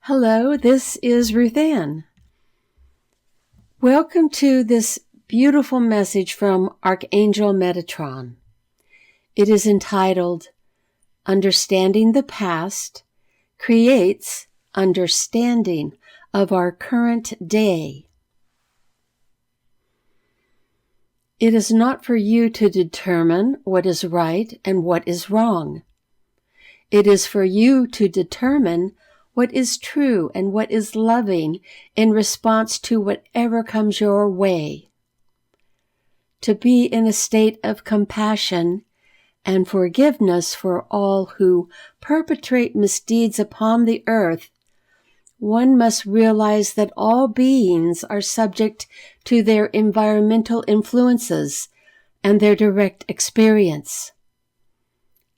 Hello, this is Ruth Ann. Welcome to this beautiful message from Archangel Metatron. It is entitled, Understanding the Past Creates Understanding of Our Current Day. It is not for you to determine what is right and what is wrong. It is for you to determine what is true and what is loving in response to whatever comes your way. To be in a state of compassion and forgiveness for all who perpetrate misdeeds upon the earth, one must realize that all beings are subject to their environmental influences and their direct experience.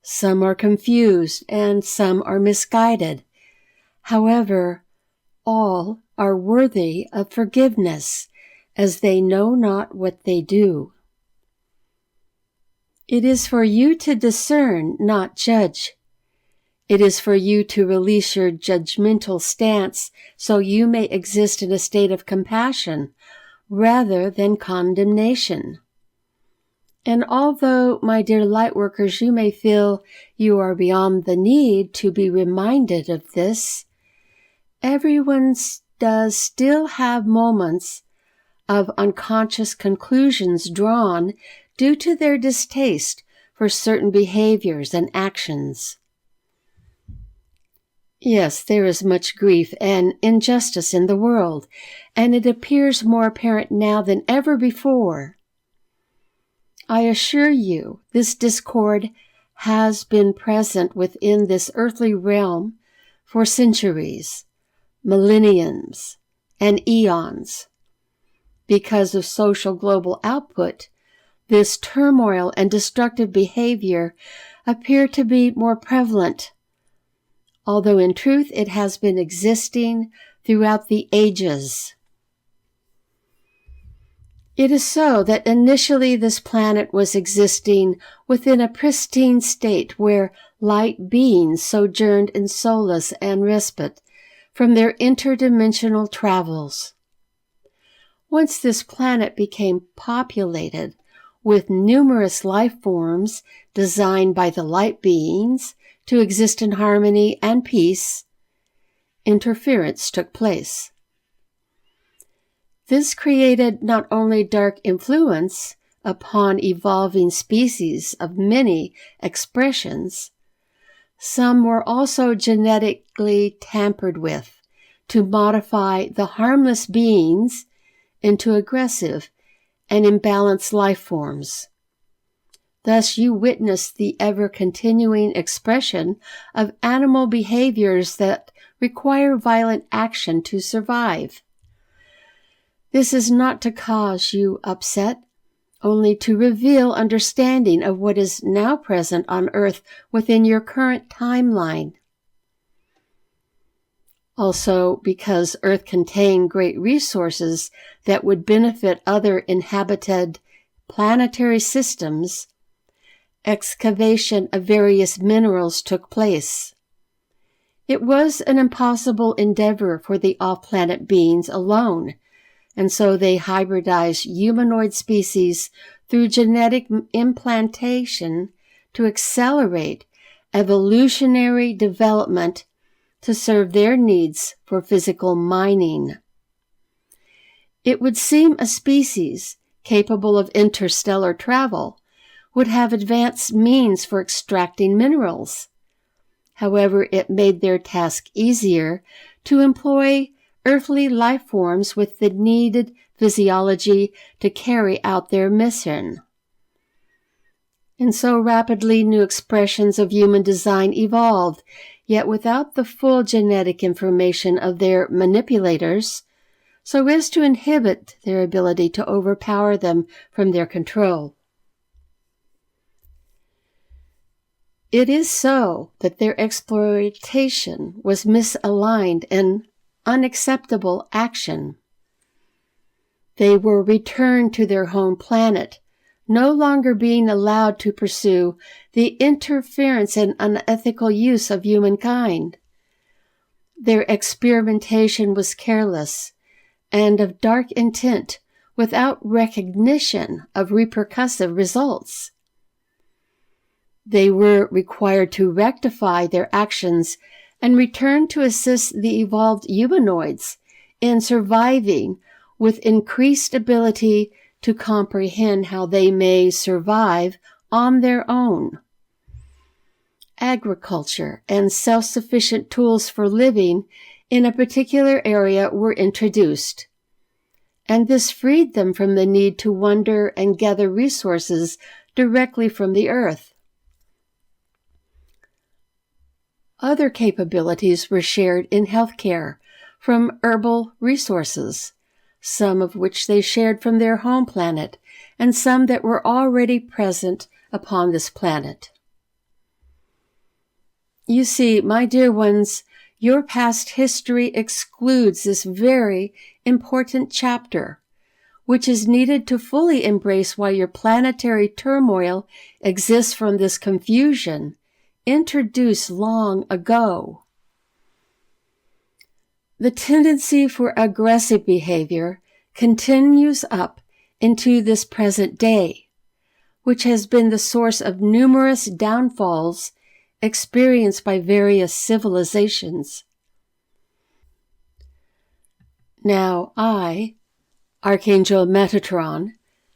Some are confused and some are misguided. However, all are worthy of forgiveness, as they know not what they do. It is for you to discern, not judge. It is for you to release your judgmental stance so you may exist in a state of compassion rather than condemnation. And although, my dear lightworkers, you may feel you are beyond the need to be reminded of this, everyone does still have moments of unconscious conclusions drawn due to their distaste for certain behaviors and actions. Yes, there is much grief and injustice in the world, and it appears more apparent now than ever before. I assure you, this discord has been present within this earthly realm for centuries, millenniums, and eons. Because of social global output, this turmoil and destructive behavior appear to be more prevalent, although in truth it has been existing throughout the ages. It is so that initially this planet was existing within a pristine state where light beings sojourned in solace and respite from their interdimensional travels. Once this planet became populated with numerous life forms designed by the light beings to exist in harmony and peace, interference took place. This created not only dark influence upon evolving species of many expressions, some were also genetically tampered with to modify the harmless beings into aggressive and imbalanced life forms. Thus you witness the ever-continuing expression of animal behaviors that require violent action to survive. This is not to cause you upset, only to reveal understanding of what is now present on Earth within your current timeline. Also, because Earth contained great resources that would benefit other inhabited planetary systems, excavation of various minerals took place. It was an impossible endeavor for the off-planet beings alone, and so they hybridized humanoid species through genetic implantation to accelerate evolutionary development to serve their needs for physical mining. It would seem a species capable of interstellar travel would have advanced means for extracting minerals. However, it made their task easier to employ earthly life forms with the needed physiology to carry out their mission. And so rapidly new expressions of human design evolved, yet without the full genetic information of their manipulators, so as to inhibit their ability to overpower them from their control. It is so that their exploitation was misaligned and unacceptable action. They were returned to their home planet, no longer being allowed to pursue the interference and unethical use of humankind. Their experimentation was careless and of dark intent without recognition of repercussive results. They were required to rectify their actions and return to assist the evolved humanoids in surviving with increased ability to comprehend how they may survive on their own. Agriculture and self-sufficient tools for living in a particular area were introduced, and this freed them from the need to wander and gather resources directly from the earth. Other capabilities were shared in healthcare from herbal resources, some of which they shared from their home planet, and some that were already present upon this planet. You see, my dear ones, your past history excludes this very important chapter, which is needed to fully embrace why your planetary turmoil exists from this confusion introduced long ago. The tendency for aggressive behavior continues up into this present day, which has been the source of numerous downfalls experienced by various civilizations. Now I, Archangel Metatron,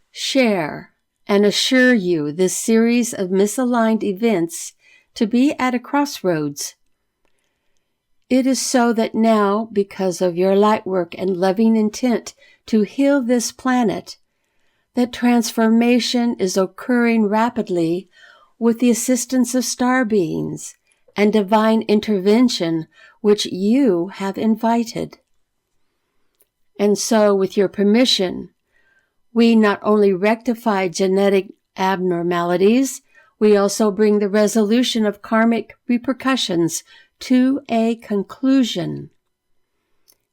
share and assure you this series of misaligned events to be at a crossroads. It is so that now, because of your light work and loving intent to heal this planet, that transformation is occurring rapidly with the assistance of star beings and divine intervention which you have invited. And so, with your permission, we not only rectify genetic abnormalities, we also bring the resolution of karmic repercussions to a conclusion.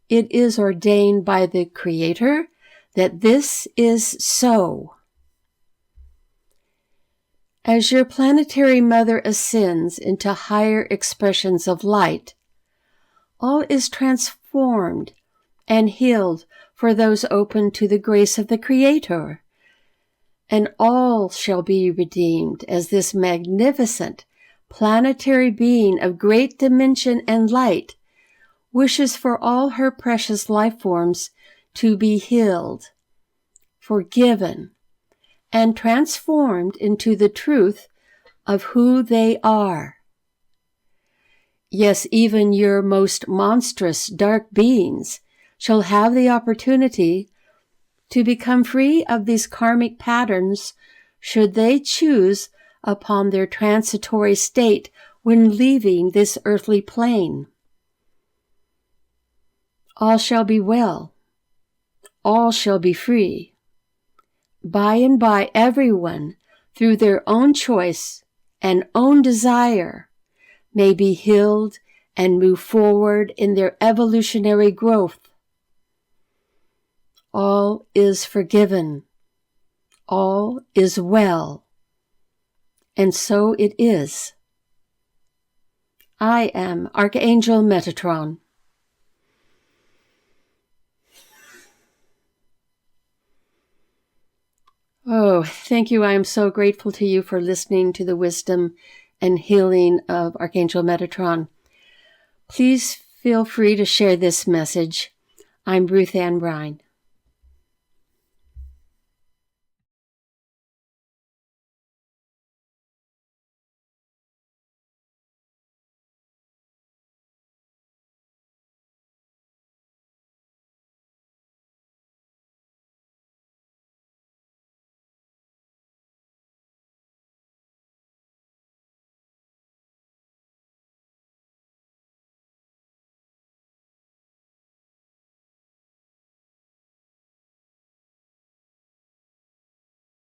It is ordained by the Creator that this is so. As your planetary mother ascends into higher expressions of light, all is transformed and healed for those open to the grace of the Creator, and all shall be redeemed as this magnificent planetary being of great dimension and light wishes for all her precious life forms to be healed, forgiven, and transformed into the truth of who they are. Yes, even your most monstrous dark beings shall have the opportunity to become free of these karmic patterns should they choose upon their transitory state when leaving this earthly plane. All shall be well. All shall be free. By and by, everyone, through their own choice and own desire, may be healed and move forward in their evolutionary growth. All is forgiven. All is well. And so it is. I am Archangel Metatron. Oh, thank you. I am so grateful to you for listening to the wisdom and healing of Archangel Metatron. Please feel free to share this message. I'm Ruth Ann Brine.